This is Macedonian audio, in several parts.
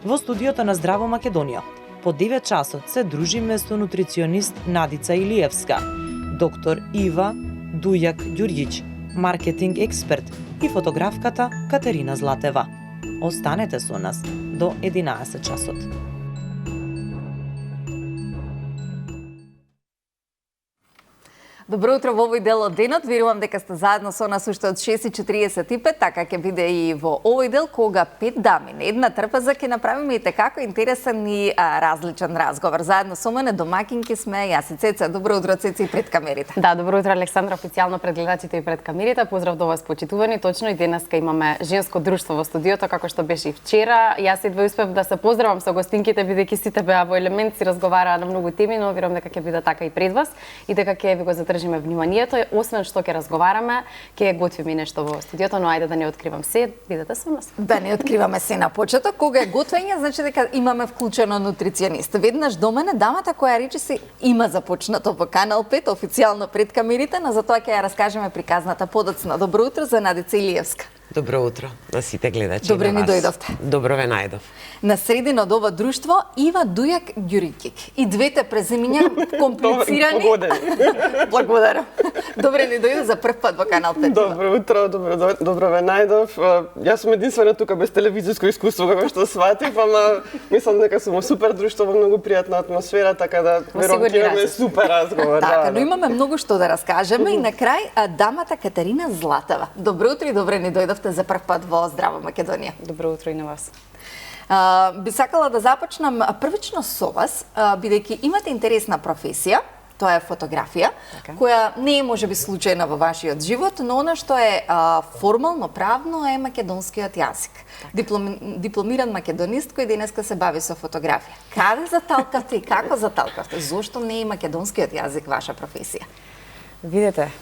во студиото на Здраво Македонија. По 9 часот се дружиме со нутриционист Надица Илиевска, доктор Ива Дујак Ѓурѓич, маркетинг експерт и фотографката Катерина Златева. Останете со нас до 11 часот. Добро утро во овој дел од денот. Верувам дека сте заедно со нас уште од 6:45, така ќе биде и во овој дел кога 5 дами на една трпеза ќе направиме и како интересен и различен разговор. Заедно со мене домакинки сме јас и Цеца. Добро утро, Цеци, пред камерите. Да, добро утро, Александра, официјално пред гледачите и пред камерите. Поздрав до вас, почитувани. Точно и денеска имаме женско друштво во студиото, како што беше и вчера. Јас едва успев да се поздравам со гостинките, бидејќи сите беа во елемент, си разговараа на многу теми, но верувам дека ќе биде така и пред вас и дека ќе ви го задржиме вниманието. Освен што ќе разговараме, ќе готвиме нешто во студиото, но ајде да не откривам се, бидете со нас. Да не откриваме се на почеток. Кога е готвење, значи дека имаме вклучено нутриционист. Веднаш до мене дамата која речиси има започнато во Канал 5, официјално пред камерите, но за тоа ќе ја раскажеме приказната подоцна. Добро утро за Надица Илиевска. Добро утро на сите гледачи. Добре ни дојдовте. Добро ве најдов. На средина од ова друштво Ива Дујак Ѓурѓич. И двете презимиња комплицирани. Благодарам. Добре ни дојде за прв пат во Канал 5. Добро утро, добро ве најдов. Јас сум единствена тука без телевизиско искуство, како што сватив, ама мислам дека сум во супер друштво, во многу пријатна атмосфера, така да верувам ќе имаме супер разговор. Така, но имаме многу што да раскажеме и на крај дамата Катерина Златева. Добро утро и добре ни дојдовте за прв пат во Здраво Македонија. Добро утро и на вас. Би сакала да започнам првично со вас, бидејќи имате интересна професија, тоа е фотографија, која не е можеби случајна во вашиот живот, но она што е формално, правно е македонскиот јазик. Дипломиран македонист кој денеска се бави со фотографија. Каде заталкавте и како заталкавте? Зошто не е македонскиот јазик ваша професија? Видете,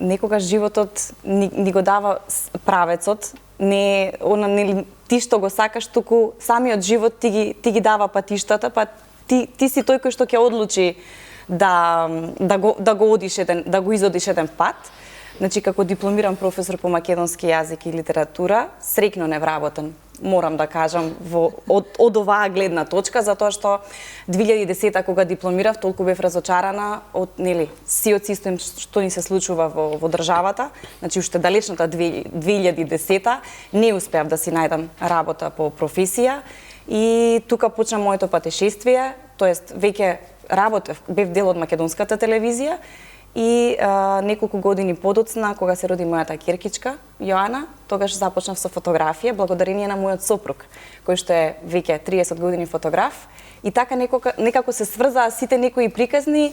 некогаш животот ни го дава правецот, не она нели ти што го сакаш, туку самиот живот ти ги дава патиштата, па ти си тој кој што ќе одлучи да го изодиш еден пат. Значи, како дипломиран професор по македонски јазик и литература, среќно невработен, морам да кажам, од оваа гледна точка, затоа што 2010 кога дипломирав, толку бев разочарана од сиот систем што ни се случува во државата. Значи, уште далечната 2010 не успеав да си најдам работа по професија и тука почна моето патешествие, тоест веќе работев, бев дел од македонската телевизија и неколку години подоцна, кога се роди мојата ќеркичка, Јоана, тогаш започнав со фотографија, благодарение на мојот сопруг, кој што е веќе 30 години фотограф. И така некако се сврзаа сите некои приказни,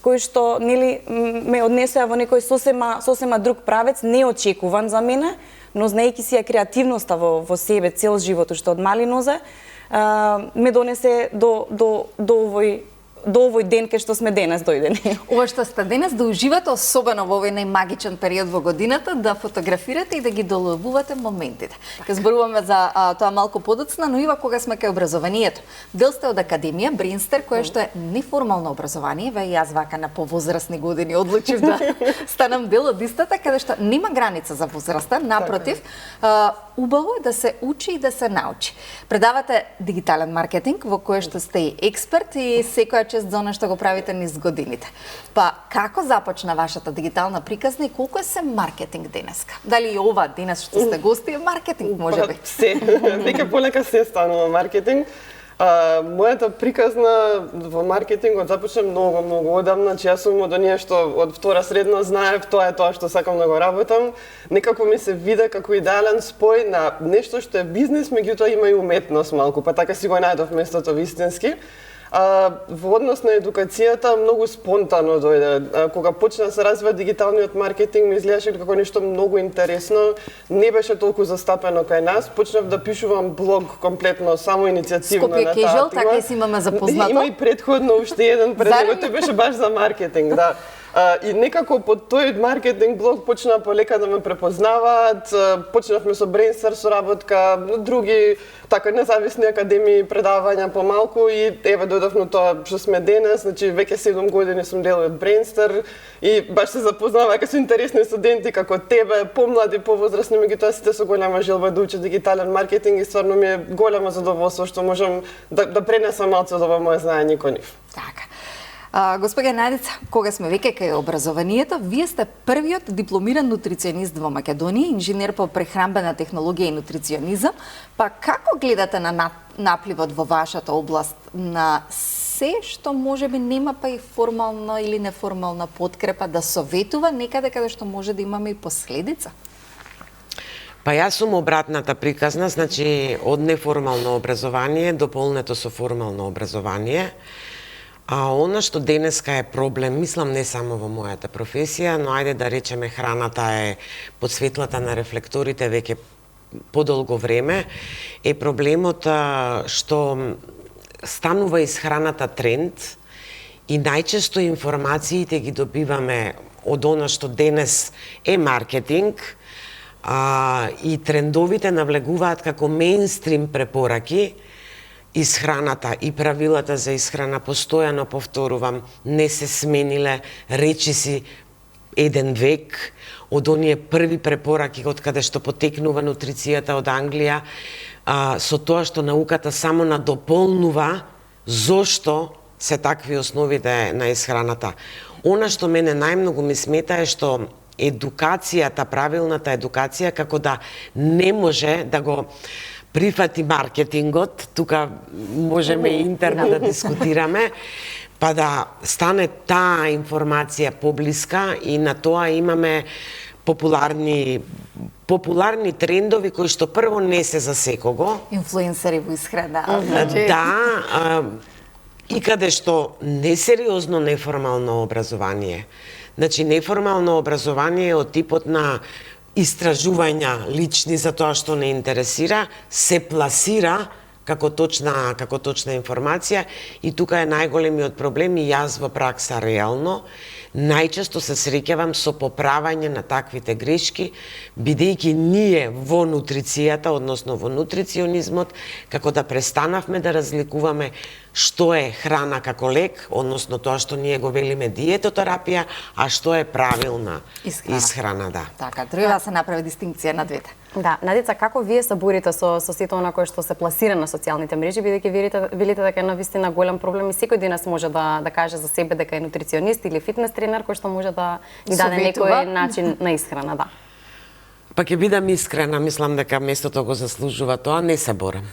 кои што ме однесоа во некој сосема друг правец, неочекуван за мене, но знаејќи си ја креативноста во себе цел живот, уште од мали нозе, ме донесе до овој ден кај што сме денес дојдени. Ова што сте денес да уживате особено во овој најмагичен период во годината, да фотографирате и да ги доловувате моментите. Ке зборуваме за тоа малку подоцна, но ива кога сме кај образованието. Дел сте од Академија Бринстер, која што е неформално образование, ве јас вака на повозрастни години одлучив да станам дел од истата, каде што нема граница за возраста, напротив, убаво е да се учи и да се научи. Предавате дигитален маркетинг, во кој што сте и експерт и секоја чест за она што го правите низ годините. Па, како започна вашата дигитална приказна и колку е се маркетинг денеска? Дали и ова денес што сте гости е маркетинг, можеби? Се, веќе полека се станува маркетинг. Мојата приказна во маркетингот започна многу одамна, че јас сум од оние што од втора средно знаев тоа е тоа што сакам да го работам. Некако ми се виде како идеален спој на нешто што е бизнис, меѓутоа има и уметност малку, па така си го најдов местото вистински. Во однос на едукацијата многу спонтано дојде. Кога почна да се развива дигиталниот маркетинг, ми изгледаше како нешто многу интересно, не беше толку застапено кај нас. Почнав да пишувам блог комплетно самоиницијативно на таа тема. Така и си имаме запознато. Има и претходно уште еден пред него, тој беше баш за маркетинг, да. И некако под тој маркетинг блог почна полека да ме препознаваат, почнавме со Brainster соработка, други така независни академии, предавања помалку и еве дојдовме тоа што сме денес, значи веќе 7 години сум дел од Brainster и баш се запознаваа со интересни студенти како тебе, помлади, повозрасни, меѓутоа сите со голема желба да учат дигитален маркетинг и стварно ми е големо задоволство што можам да пренесам малку од ова мое знаење кон нив. Така. Господја Надица, кога сме веќе кај образованието, вие сте првиот дипломиран нутриционист во Македонија, инженер по прехранбена технологија и нутриционизам, па како гледате на напливот во вашата област на се што можеби нема па и формална или неформална подкрепа да советува некаде каде што може да имаме и последица? Па јас сум обратната приказна, значи од неформално образование дополнето со формално образование. А она што денеска е проблем, мислам не само во мојата професија, но ајде да речеме храната е под светлата на рефлекторите веќе подолго време, е проблемот што станува из храната тренд и најчесто информациите ги добиваме од она што денес е маркетинг, и трендовите навлегуваат како мејнстрим препораки из храната и правилата за исхрана, постојано повторувам, не се смениле речиси еден век од оние први препораки од каде што потекнува нутрицијата од Англија, со тоа што науката само надополнува зошто се такви основите на исхраната. Она што мене најмногу ми смета е што едукацијата, правилната едукација, како да не може да го прифати маркетингот, тука можеме интерно да дискутираме, па да стане таа информација поблиска и на тоа имаме популарни трендови кои што прво не се за секого. Инфлуенсери во исхрана. Да, и каде што несериозно неформално образование. Значи, неформално образование од типот на истражувања лични за тоа што не интересира, се пласира како точна информација и тука е најголемиот проблем и јас во пракса реално најчесто се среќавам со поправање на таквите грешки, бидејќи ние во нутрицијата, односно во нутриционизмот, како да престанавме да разликуваме што е храна како лек, односно тоа што ние го велиме диетотерапија, а што е правилна исхрана, да. Така, треба да се направи дистинкција на двете. Да, Надица, како вие се борите со сето она кое што се пласира на социјалните мрежи, бидејќи велите дека е навистина голем проблем и секој денес може да каже за себе дека е нутриционист или фитнес тренер кој што може да ги даде некој начин на исхрана, да. Па ќе бидам искрена, мислам дека местото го заслужува тоа, не се борам.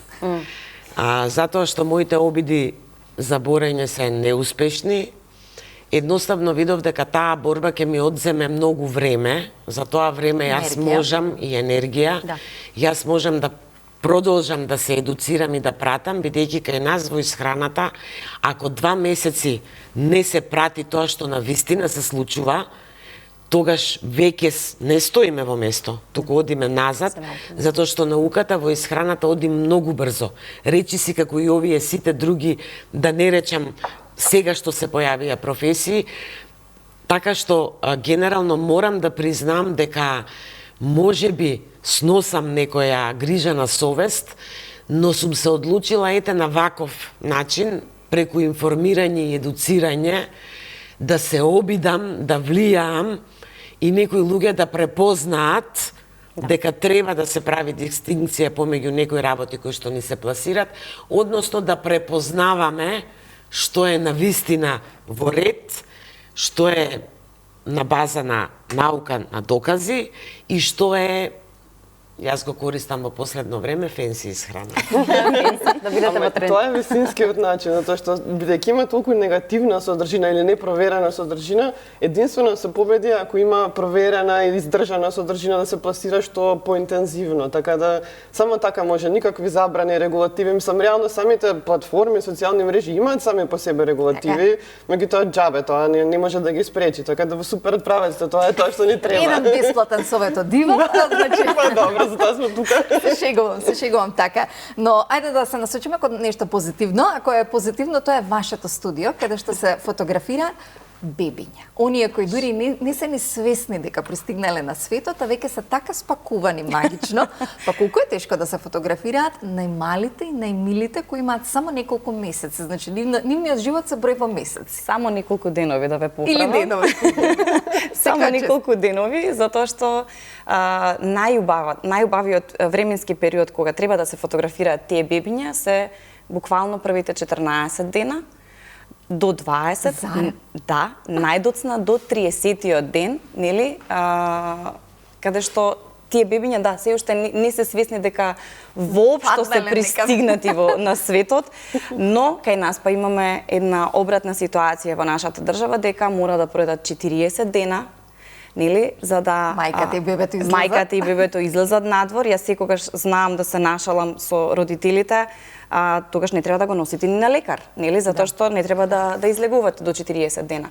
Затоа што моите обиди за борење се неуспешни, едноставно видов дека таа борба ќе ми одземе многу време, за тоа време јас можам и енергија, јас можам да продолжам да се едуцирам и да пратам, бидејќи кај нас во исхраната, ако 2 месеци не се прати тоа што навистина се случува, тогаш веќе не стоиме во место, туку одиме назад, затоа што науката во исхраната оди многу брзо. Речиси како и овие сите други, да не речам сега што се појавија професии, така што генерално морам да признам дека можеби сносам некоја грижа на совест, но сум се одлучила ете на ваков начин, преку информирање и едуцирање, да се обидам, да влијаам и некои луѓе да препознаат дека треба да се прави дистинкција помеѓу некои работи кои што ни се пласират, односно да препознаваме што е навистина во ред, што е на база на наука, на докази и што е, јас го користам во последно време, фенси исхрана. Да бидете во тренд. Тоа е вистинскиот начин, затоа што бидејќи има толку негативна содржина или непроверена содржина, единствено се победи ако има проверена и издржана содржина да се пласира што поинтензивно. Така да само така може, никакви забрани, регулативи, мислам реално самите платформи, социјални мрежи имаат сами по себе регулативи, меѓутоа џабе тоа не може да ги спречи, така да во супер правец тоа е тоа што ни треба. Еден бесплатен совет од Дива, значи па добро, затоа сме тука. Се шегувам така. Но ајде да се насочиме кон нешто позитивно. Ако е позитивно, тоа е вашето студио, каде што се фотографира бебиња. Оние кои дури не се ни свесни дека пристигнале на светот, а веќе се така спакувани магично, па колку е тешко да се фотографираат најмалите и најмилите кои имаат само неколку месеци. Значи, нивниот живот се брои во месеци. Само неколку денови да ве поправам. Или денови. Само неколку денови, затоа што најубавиот временски период кога треба да се фотографираат тие бебиња се буквално првите 14 дена до 20, да, најдоцна до 30-тиот ден, нели, каде што тие бебиња, да, се уште не се свесни дека воопшто се пристигнати на светот, но кај нас па имаме една обратна ситуација во нашата држава дека мора да пројдат 40 дена, нели, за да мајката и бебето излезат надвор. Јас секогаш знаам да се нашалам со родителите, тогаш не треба да го носите ни на лекар, нели, затоа што не треба да излегувате до 40 дена.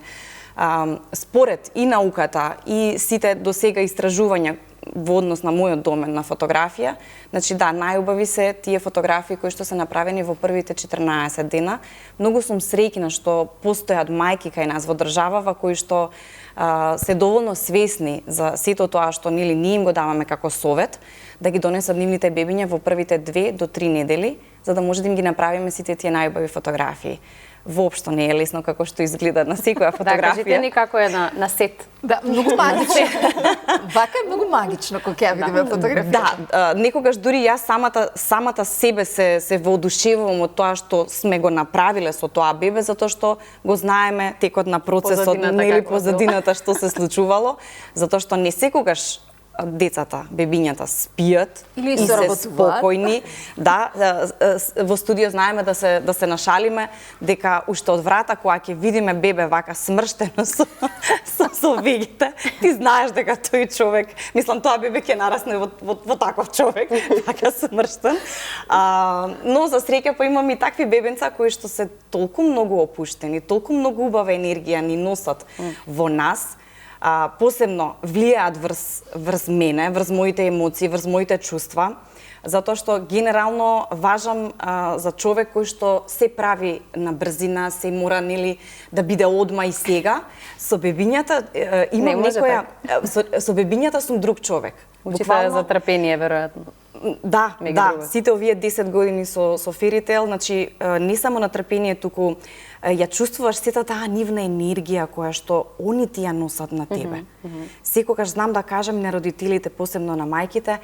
Според и науката и сите досега истражувања во однос на мојот домен на фотографија, значи да, најубави се тие фотографии кои што се направени во првите 14 дена. Многу сум среќна што постојат мајки кај нас во државава кои што се доволно свесни за сето тоа што нели ние им го даваме како совет, да ги донесат нивните бебиња во првите 2 до 3 недели, за да може да им ги направиме сите тие најубави фотографии. Воопшто не е лесно како што изгледа на секоја фотографија. Да, кажете ни како е на сет. Да, многу магично. Вака е многу магично кога ја видиме фотографија. Да, некогаш дури јас самата себе се воодушевувам од тоа што сме го направиле со тоа бебе, затоа што го знаеме текот на процесот, нели позадината што се случувало, затоа што не секогаш децата, бебињата спијат или и се спокојни. Да, во студио знаеме да се нашалиме дека уште од врата кога ќе видиме бебе вака смрштено со вегите, ти знаеш дека тој човек, мислам тоа бебе ќе нарасне во таков човек, вака смрштен. Но за среќа па имам и такви бебенца кои што се толку многу опуштени, толку многу убава енергија ни носат во нас. Посебно влијаат врз мене, врз моите емоции, врз моите чувства, затоа што генерално важам за човек кој што се прави на брзина, се мора нели да биде одма и сега. Со бебињата имам некоја со бебињата сум друг човек. Учите за трпение веројатно. Да, сите овие 10 години со Fairy Tale, значи не само на трпение, туку ја чувствуваш сета таа нивна енергија која што они ти ја носат на тебе. Секогаш знам да кажам на родителите, посебно на мајките,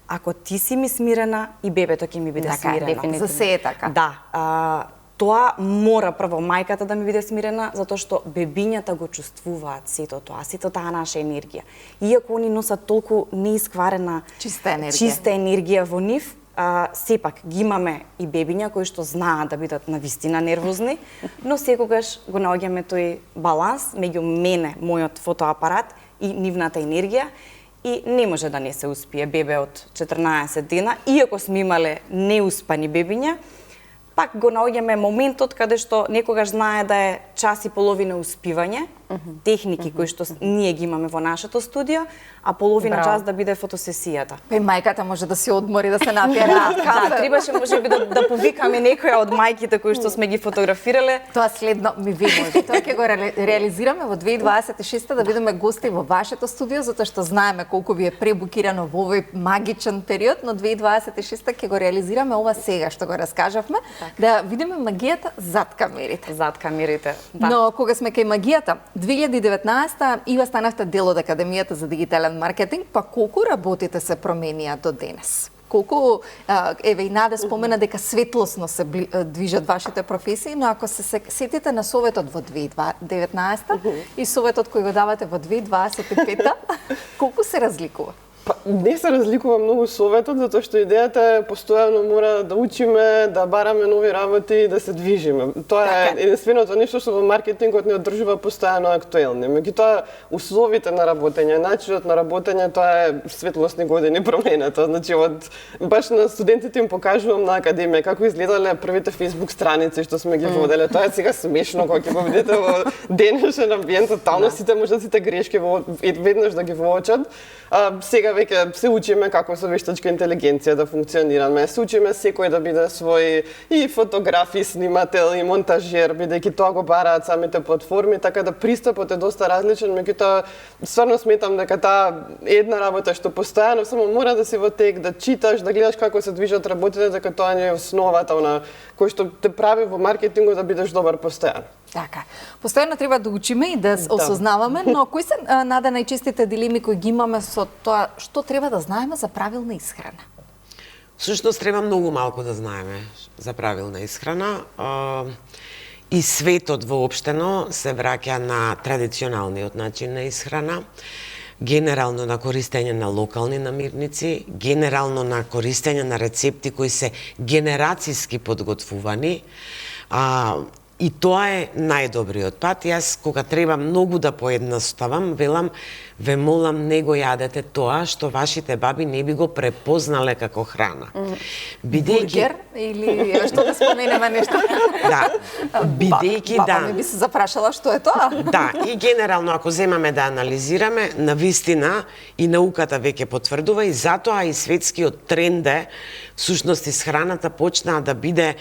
ако ти си ми смирена, и бебето ќе ми биде смирено. За се е така. Да, тоа мора прво мајката да ми биде смирена, затоа што бебињата го чувствуваат сето тоа, сето таа наша енергија. Иако они носат толку неискварена чиста енергија во нив, сепак ги имаме и бебиња кои што знаат да бидат навистина нервозни, но секогаш го наоѓаме тој баланс меѓу мене, мојот фотоапарат и нивната енергија, и не може да не се успие бебе од 14 дена, иако сме имале неуспани бебиња, пак го наоѓаме моментот каде што некогаш знае да е час и половина успивање, техники кои што ние ги имаме во нашето студио, а половина час да биде фотосесијата. Па мајката може да се одмори, да се напие кафе. Да, требаше можеби да повикаме некоја од мајките кои што сме ги фотографирале. Тоа следно ми ви може. Тоа ќе го реализираме во 2026 да бидеме гости во вашето студио, затоа што знаеме колку ви е пребукирано во овој магичен период, но 2026 ќе го реализираме ова сега што го раскажавме, да видиме магијата зад камерите. Зад камерите, да. Но кога сме кај магијата, 2019 Ива станавте дел од Академијата за дигитален маркетинг, па колку работите се променија до денес? Колку, еве и Наде спомена дека светлосно се движат вашите професии, но ако се сетите на советот во 2019 и советот кој го давате во 2025, колку се разликува? Па, не се разликува многу советот, затоа што идејата е постојано мора да учиме, да бараме нови работи и да се движиме. Тоа е единственото нешто што во маркетингот не одржува постојано актуелни. Меѓутоа, условите на работење, начинот на работење, тоа е светлосни години променето. Значи, баш на студентите им покажувам на Академија како изгледале првите Facebook страници што сме ги воделе. Тоа е сега смешно кога ќе го видите во денешен амбиент, тотално сите можат сите грешки веднаш да ги воочат. Сега веќе се учиме како со вештачка интелигенција да функционираме, се учиме секој да биде свој и фотограф, и снимател, и монтажер, бидејќи тоа го бараат самите платформи, така да пристапот е доста различен, меѓутоа стварно сметам дека таа една работа што постојано само мора да си во тек, да читаш, да гледаш како се движат работите, дека тоа не е основата на кој што те прави во маркетингот да бидеш добар постојано. Така. Постојано треба да учиме и да осознаваме, но кои се Нада најчестите дилеми кои ги имаме со тоа што треба да знаеме за правилна исхрана? Всушност треба многу малку да знаеме за правилна исхрана. И светот воопштено се враќа на традиционалниот начин на исхрана, генерално на користење на локални намирници, генерално на користење на рецепти кои се генерацијски подготвувани. И тоа е најдобриот пат. Јас кога треба многу да поедноставам, велам, ве молам не го јадете тоа што вашите баби не би го препознале како храна. Бургер или што да споменеме нешто? Да. Бидејќи баба ми би се запрашала што е тоа. Да, и генерално ако земаме да анализираме, навистина и науката веќе потврдува и затоа и светскиот тренд е всушност исхраната почнаа да биде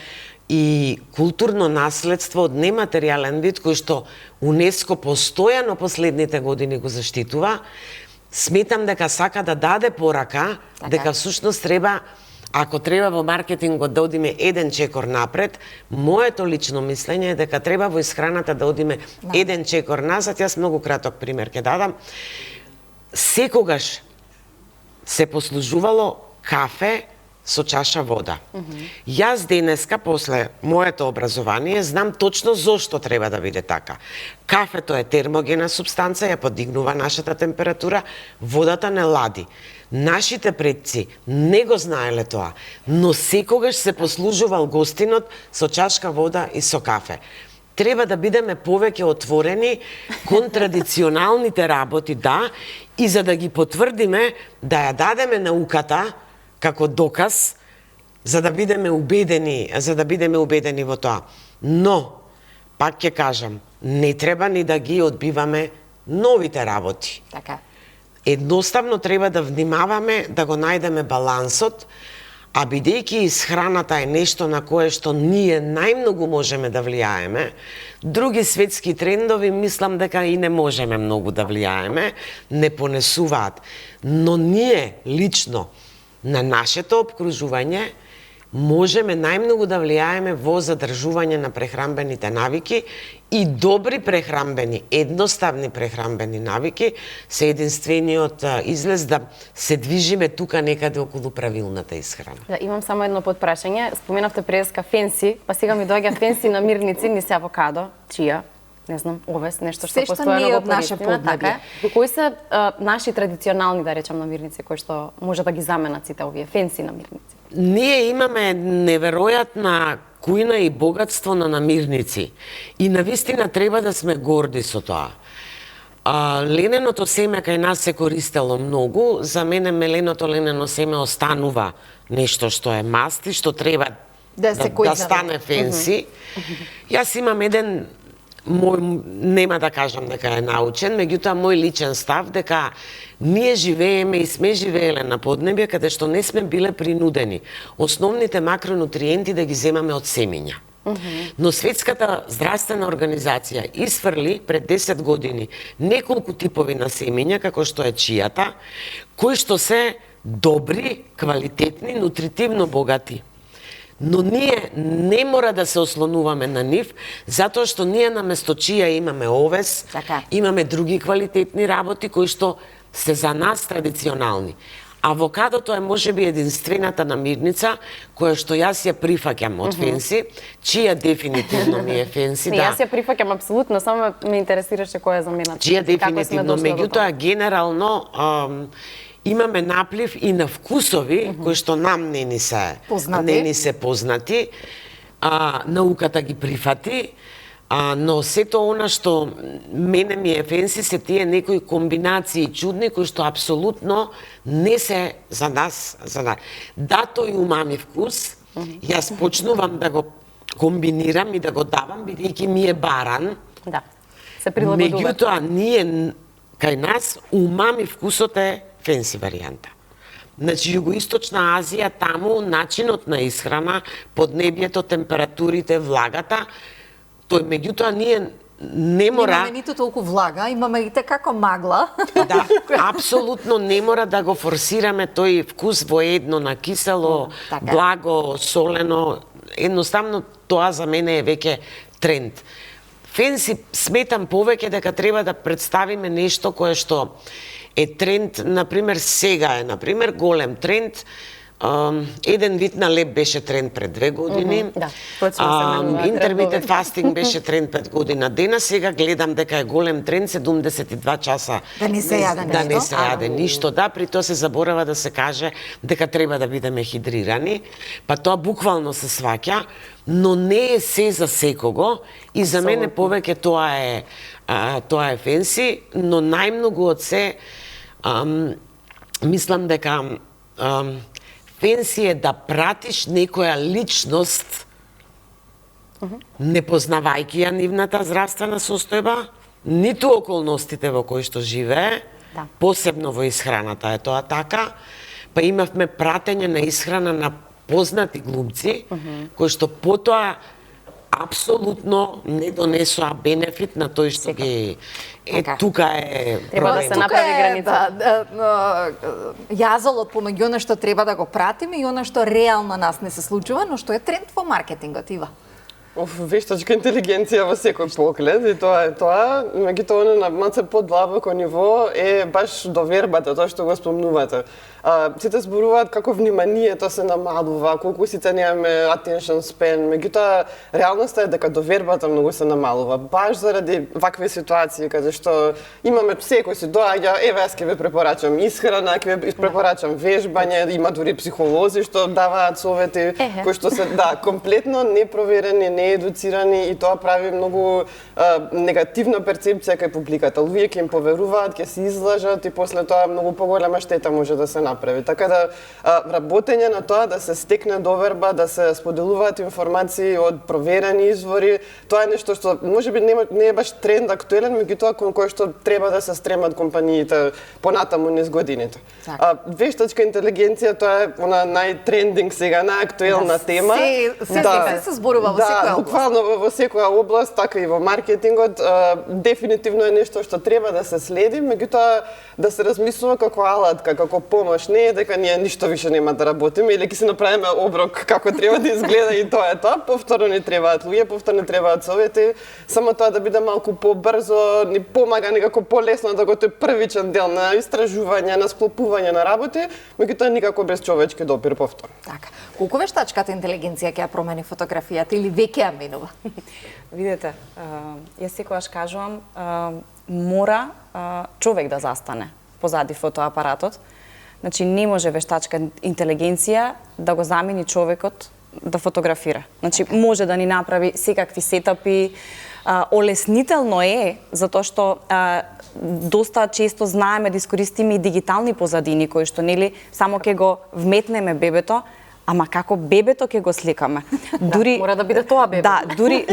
и културно наследство од нематеријален вид кој што УНЕСКО постојано последните години го заштитува. Сметам дека сака да даде порака дека всушност треба, ако треба во маркетингот да одиме еден чекор напред, моето лично мислење е дека треба во исхраната да одиме еден чекор назад. Јас многу краток пример ќе дадам. Секогаш се послужувало кафе со чаша вода. Јас денеска, после моето образование, знам точно зошто треба да биде така. Кафето е термогена субстанца, ја подигнува нашата температура, водата не лади. Нашите предци не го знаеле тоа, но секогаш се послужувал гостинот со чашка вода и со кафе. Треба да бидеме повеќе отворени кон традиционалните работи, да, и за да ги потврдиме, да ја дадеме науката како доказ, за да бидеме убедени во тоа. Но, пак ќе кажам, не треба ни да ги одбиваме новите работи. Така. Едноставно треба да внимаваме да го најдеме балансот, а бидејќи исхраната е нешто на кое што ние најмногу можеме да влијаеме, други светски трендови мислам дека и не можеме многу да влијаеме, не понесуваат. Но ние лично на нашето обкружување можеме најмногу да влијаеме во задржување на прехранбените навики и добри прехранбени, едноставни прехранбени навики се единствениот излез да се движиме тука некаде околу правилната исхрана. Да, имам само едно подпрашање. Споменавте преска фенси, па сега ми доаѓа фенси намирници, ни се авокадо, чија, не знам, овес, нешто што постојано го користиме, така. Кои се наши традиционални, да речам, намирници кои што може да ги заменат сите овие фенси намирници? Ние имаме неверојатна кујна и богатство на намирници и навистина треба да сме горди со тоа. Лененото семе кај нас се користело многу, за мене меленото ленено семе останува нешто што е масти, што треба да стане фенси. Јас имам еден нема да кажам дека е научен, меѓутоа мој личен став дека ние живееме и сме живееле на поднебје каде што не сме биле принудени основните макронутриенти да ги земаме од семиња. Но Светската здравствена организација isfrли пред 10 години неколку типови на семиња, како што е чијата, кои што се добри, квалитетни, нутритивно богати. Но ние не мора да се ослонуваме на нив, затоа што ние наместо чија имаме овес, имаме други квалитетни работи кои што се за нас традиционални. Авокадото е можеби единствената намирница која што јас ја прифаќам од фенси, чија дефинитивно ми е фенси, да. Јас ја прифаќам апсолутно, само ме интересираше која е за мене. Чија дефинитивно, меѓутоа генерално имаме наплив и на вкусови кои што нам не ни се познати. Науката ги прифати, но сето она што мене ми е фенси се тие некои комбинации чудни кои што апсолутно не се за нас. Да, тој умами вкус, јас почнувам да го комбинирам и да го давам, бидејќи ми е баран. Да, се прилагодува. Меѓутоа, ние, кај нас, умами вкусот е фенси варијанта. Значи, Југоисточна Азија, таму начинот на исхрана, поднебјето, температурите, влагата, тој меѓутоа ние не мора... Имаме ниту толку влага, имаме и како магла. Да, апсолутно не мора да го форсираме тој вкус во едно, на кисело, благо, солено. Едноставно, тоа за мене е веќе тренд. Фенси сметам повеќе дека треба да представиме нешто кое што е тренд, например, сега е, например, голем тренд. Еден вид на леп беше тренд пред 2 години. Интермитент фастинг беше тренд 5 година. Дена сега гледам дека е голем тренд 72 часа да не се јаде да не се јаде ништо. Да, при тоа се заборава да се каже дека треба да бидеме хидрирани, па тоа буквално се сваќа, но не е се за секого и за мене повеќе тоа е фенси, но најмногу од се мислам дека фенси е да пратиш некоја личност, не познавајќи ја нивната здравствена состојба, ниту околностите во кои што живее, посебно во исхраната е тоа така, па имавме пратење на исхрана на познати глумци, кои што потоа апсолутно не донесоа бенефит на тој што ги... тука е треба да се направи граница. Јазолот помеѓу она што треба да го пратиме и она што реално нас не се случува, но што е тренд во маркетингот, Ива. Вештачка интелигенција во секој поглед и тоа е тоа, меѓутоа на малце подлабоко ниво е баш довербата, тоа што го спомнувате. Сите зборуваат како вниманието се намалува, колку сите немаме attention span, меѓутоа реалноста е дека довербата многу се намалува, баш заради вакви ситуации каде што имаме секој си доаѓа, еве јас ќе ве препорачам исхрана, ќе ве препорачам вежбање, има дури психолози што даваат совети кои што се комплетно непроверени, неедуцирани и тоа прави многу негативна перцепција кај публиката. Луѓе ќе им поверуваат, ќе се излажат и после тоа многу поголема штета може да се направи. Така да работење на тоа да се стекне доверба, да се споделуваат информации од проверени извори, тоа е нешто што можеби не е баш тренд актуелен, меѓутоа кон кој што треба да се стремат компаниите понатаму низ годините. Вештачка интелигенција, тоа е она најтрендинг сега, најактуелна тема. Се зборува во секоја област. Буквално во секоја област, така и во маркетингот, дефинитивно е нешто што треба да се следи, меѓутоа да се размислува како алатка, како помош, не е дека ние ништо више нема да работиме или ќе се направиме оброк како треба да изгледа и тоа е тоа. Повторно ни требаат луѓе, повторно ни требаат совети, само тоа да биде малку побрзо, ни помага некако полесно да го тој првичен дел на истражување, на склопување на работи, меѓутоа никако без човечки допир повторно. Така. Колку вештачката интелигенција ќе ја промени фотографијата или веќе ја менува? Видете, јас секогаш кажувам, мора човек да застане позади фотоапаратот. Значи, не може вештачка интелигенција да го замени човекот да фотографира. Значи, може да ни направи секакви сетапи, олеснително е, затоа што доста често знаеме да искористиме и дигитални позадини, кои што, нели, само ќе го вметнеме бебето, ама како бебето ќе го сликаме. Дури мора да биде тоа бебе. Да, дури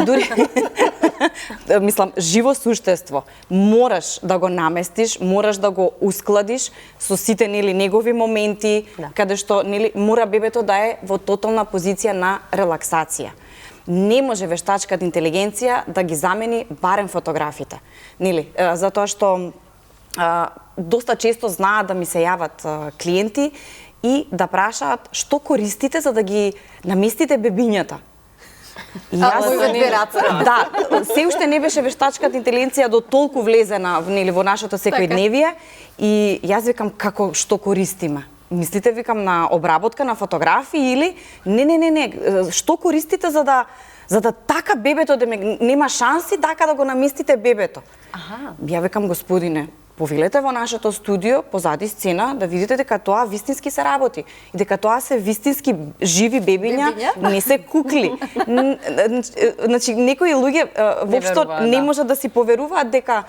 мислам, живо суштество. Мораш да го наместиш, мораш да го ускладиш со сите нели негови моменти, каде што нели мора бебето да е во тотална позиција на релаксација. Не може вештачката интелигенција да ги замени барем фотографите. Нели, затоа што доста често знаат да ми се јават клиенти и да прашаат што користите за да ги наместите бебињата. Да, се уште не беше вештачката интелигенција до толку влезена нели во нашето секојдневие и јас викам како што користиме. Мислите, викам, на обработка на фотографии или не, што користите за да така бебето да нема шанси така да го наместите бебето. Ја викам, господине, повелете во нашето студио, позади сцена, да видите дека тоа вистински се работи. И дека тоа се вистински живи бебиња, не се кукли. Значи, некои луѓе воопшто не можат да си поверуваат дека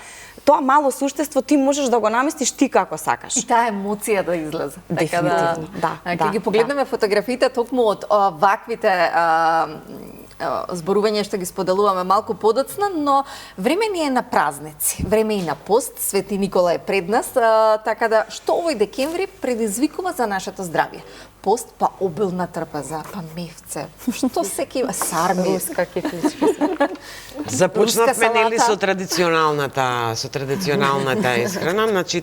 тоа мало суштество ти можеш да го наместиш ти како сакаш. И таа емоција да излезе. Дефинитивно, да. Кога ги погледнеме фотографиите токму од ваквите зборување што ги споделуваме малку подоцна, но време ни е на празници, време и на пост, Свети Никола е пред нас, така да што овој декември предизвикува за нашето здравје? Пост, па обилна трпеза, па мевце, што секи има сарми. Руска кефичка. Започнавме нели со традиционалната исхрана, значи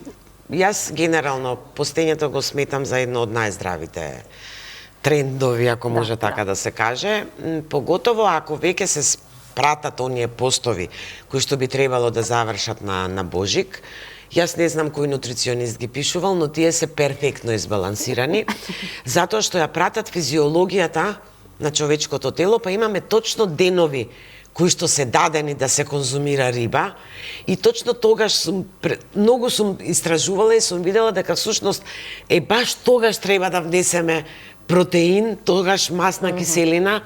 јас генерално постењето го сметам за едно од најздравите трендови, ако може така да се каже, поготово ако веќе се спратат оние постови кои што би требало да завршат на Божик. Јас не знам кој нутриционист ги пишувал, но тие се перфектно избалансирани, затоа што ја пратат физиологијата на човечкото тело, па имаме точно денови кои што се дадени да се конзумира риба, и точно тогаш многу сум истражувала и сум видела дека всушност баш тогаш треба да внесеме протеин, тогаш масна киселина,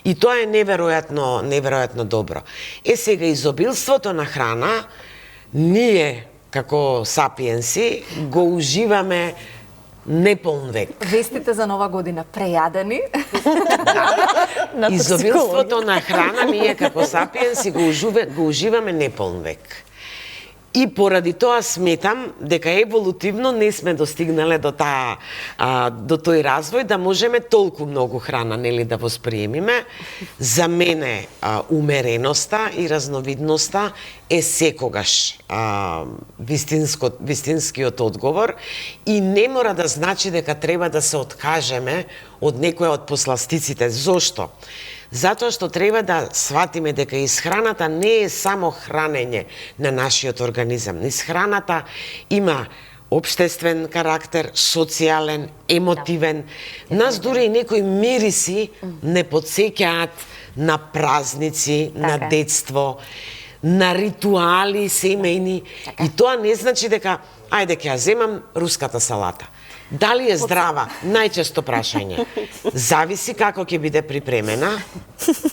и тоа е неверојатно добро. Сега изобилството на храна, ние како сапиенси го уживаме неполн век. Вестите за нова година прејадени. Изобилството на храна ние како сапиенси го уживаме неполн век. И поради тоа сметам дека еволутивно не сме достигнале до тој развој да можеме толку многу храна нели да восприемиме. За мене умереноста и разновидноста е секогаш вистинскиот одговор, и не мора да значи дека треба да се откажеме од некоја од посластиците. Зошто? Затоа што треба да сватиме дека исхраната не е само хранење на нашиот организам. Исхраната има општествен карактер, социјален, емотивен. Нас дури и некои мириси не потсеќаат на празници, на детство, на ритуали семејни. И тоа не значи дека, ајде ќе ја земам руската салата. Дали е здрава? Најчесто прашање. Зависи како ќе биде припремена,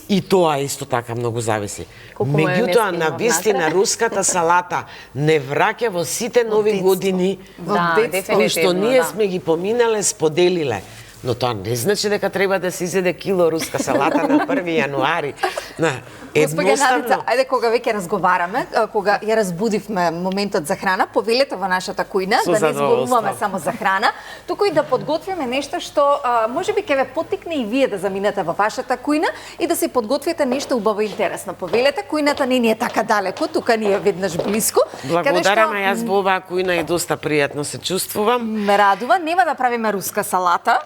и тоа исто така многу зависи. Меѓутоа, на вистина, руската салата не враќа во сите нови години кои што ние сме ги поминале, споделиле. Но тоа не значи дека треба да се изеде кило руска салата на 1 јануари. Господја Надица, ајде кога веќе разговараме, кога ја разбудивме моментот за храна, повелете во нашата кујна да не зборуваме само за храна, туку и да подготвиме нешто што можеби ќе ве поттикне и вие да заминете во вашата кујна и да се подготвите нешто убаво и интересно. Повелете, кујната не ни е така далеко, тука ни е веднаш блиску. Благодарам, јас во оваа кујна и доста пријатно се чувствувам. Ме радува, нема да правиме руска салата.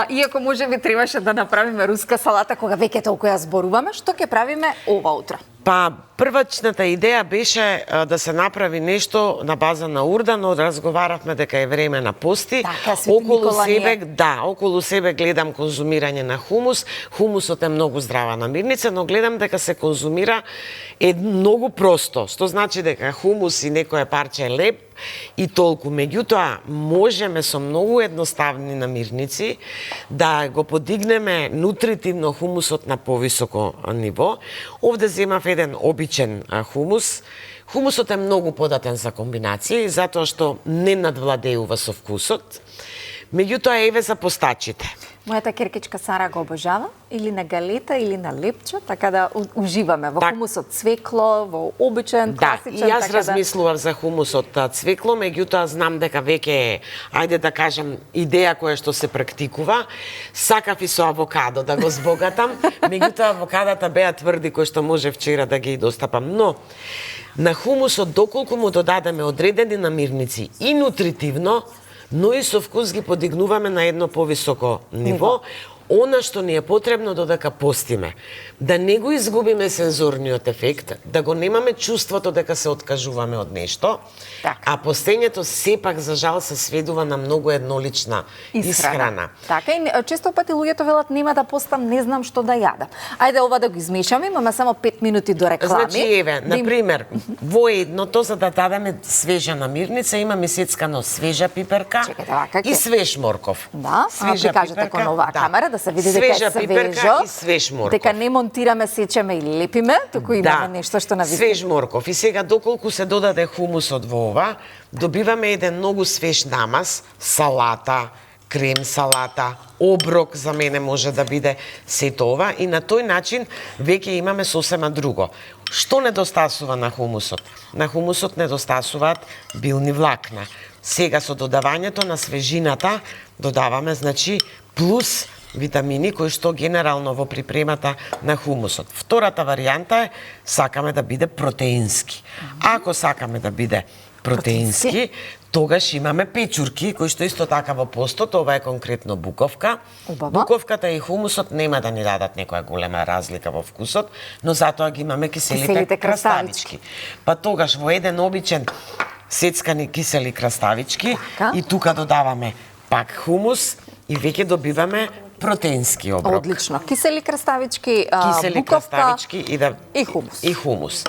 Иако можеби требаше да направиме руска салата кога веќе толку ја зборуваме, што ќе правиме ова утро? Па, првачната идеја беше да се направи нешто на база на урда, но разговаравме дека е време на пости. Околу себе гледам конзумирање на хумус. Хумусот е многу здрава намирница, но гледам дека се конзумира многу просто, што значи дека хумус и некое парче леб и толку. Меѓутоа, можеме со многу едноставни намирници да го подигнеме нутритивно хумусот на повисоко ниво. Овде земав еден обичен хумус. Хумусот е многу податен за комбинации, затоа што не надвладеува со вкусот. Меѓутоа, еве за постачите. Мојата керкичка Сара го обожава, или на галета, или на лепче, така да уживаме во хумусот цвекло, во обичен, класичен. И јас размислував за хумусот цвекло, меѓутоа знам дека веќе е, ајде да кажем, идеја која што се практикува. Сакав и со авокадо да го збогатам, меѓутоа авокадата беа тврди кои што може вчера да ги достапам. Но на хумусот доколку му додадеме одредени намирници и нутритивно, но и со вкус ги подигнуваме на едно повисоко ниво. Она што ни е потребно додека постиме. Да не го изгубиме сензорниот ефект, да го немаме чувството дека се откажуваме од нешто, а постењето сепак за жал се сведува на многу еднолична исхрана. Така, и често пати луѓето велат нема да постам, не знам што да јадам. Ајде ова да го измешаме, имаме само 5 минути до реклами. Значи, еве, например, во едното, за да дадеме свежа намирница, имаме сецкано свежа пиперка и свеж морков. Да, прикажете кон оваа камера да се види дека е свежа и свеж морков. Дека не монтираме, сечеме или лепиме, туку имаме нешто што нависи. Свеж морков. И сега доколку се додаде хумусот во ова, добиваме еден многу свеж намаз, салата, крем салата, оброк за мене може да биде сето ова и на тој начин веќе имаме сосема друго. Што недостасува на хумусот? На хумусот недостасуваат билни влакна. Сега со додавањето на свежината додаваме значи плюс витамини кои што генерално во припремата на хумусот. Втората варијанта е сакаме да биде протеински. Ако сакаме да биде протеински, тогаш имаме печурки кои што исто така во постот, ова е конкретно буковка. Буковката и хумусот нема да ни дадат некоја голема разлика во вкусот, но затоа ги имаме киселите краставички. Па тогаш во еден обичен сецкани кисели краставички и тука додаваме пак хумус и веќе добиваме протеински оброк. Одлично. Кисели краставички, кисели буковка краставички и хумус.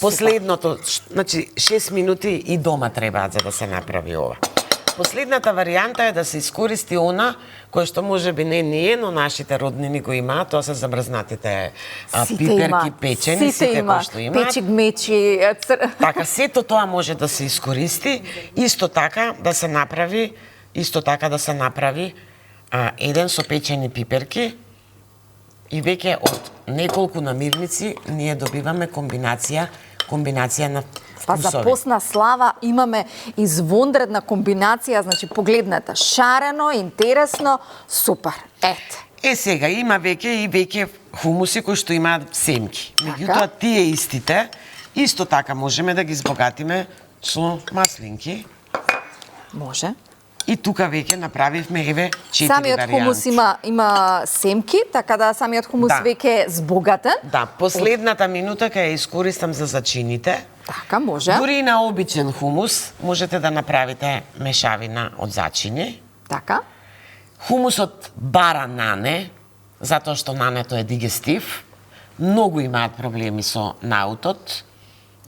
Последното, значи 6 минути и дома требаат за да се направи ова. Последната варијанта е да се искористи она кој што можеби не ние, но нашите роднини го имаат, тоа се замрзнатите пиперки печени, сите кои што имаат. Печи, гмечи, Така, сето тоа може да се искористи, исто така да се направи еден со печени пиперки и веќе од неколку намирници ние добиваме комбинација на Па за постна слава имаме извонредна комбинација, значи погледнете, шарено, интересно, супер. Ете. Сега има веќе хумуси кои што имаат семки. Меѓутоа тие истите исто така можеме да ги збогатиме со маслинки. Може. И тука веќе направивме 4 варијанти. Самиот хумус има семки, така да самиот хумус веќе е збогатен. Да, последната минута ќе ја искористам за зачините. Така, може. Дури и на обичен хумус можете да направите мешавина од зачини. Така. Хумусот бара нане, затоа што нането е дигестив. Многу имаат проблеми со наутот.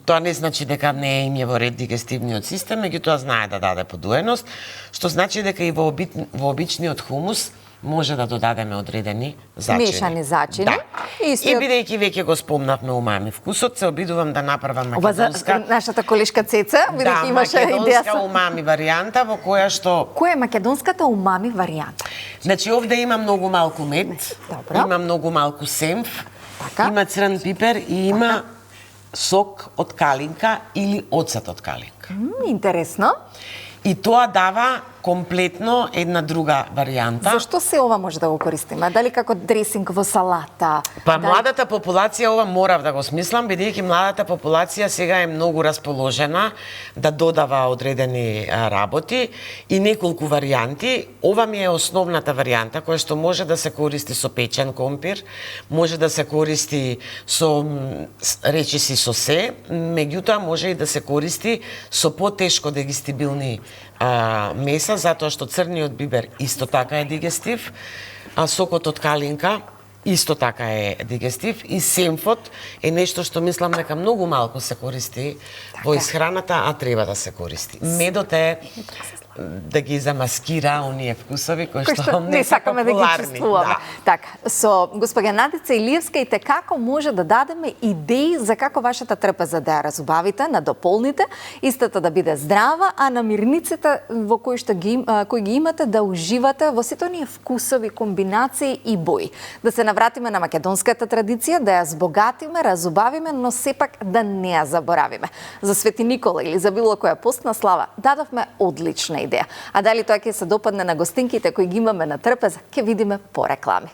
Тоа не значи дека не им е во ред дигестивниот систем, меѓутоа знае да даде подуеност, што значи дека и во обичниот хумус може да додадеме одредени зачини. Мешани зачини. Да. И бидејќи веќе го спомнавме умами вкусот, се обидувам да направам македонска. Ова за нашата колешка Цеца, бидејќи имаше идеја. Македонска умами варијанта во која што... Која е македонската умами варијанта? Значи овде има многу малку мед, има многу малку семф, има црн пипер и има сок од калинка или оцет од калинка. Интересно. И тоа дава комплетно една друга варијанта. Зашто се ова може да го користиме? Дали како дресинг во салата? Па младата популација ова морав да го смислам, бидејќи младата популација сега е многу расположена да додава одредени работи и неколку варијанти. Ова ми е основната варијанта која што може да се користи со печен компир, може да се користи со речиси со се, меѓутоа може и да се користи со потешко дегестибилни меса, затоа што црниот бибер исто така е дигестив, а сокот од калинка исто така е дигестив и семфот е нешто што мислам дека многу малку се користи во исхраната, а треба да се користи. Медот е да ги замаскира оние вкусови кои што не сакаме да ги чувствуваме. Така, со госпоѓа Надица Илиевска и како може да дадеме идеи за како вашата трпеза да ја разубавите, надополните, истата да биде здрава, а намирниците во кои ги имате да уживате во сите оние вкусови, комбинации и бои. Да се навратиме на македонската традиција, да ја збогатиме, разубавиме, но сепак да не ја заборавиме. За Свети Никола или за било која постна слава дадовме одлична идеја. А дали тоа ќе се допадне на гостинките кои ги имаме на трпеза, ќе видиме по реклами.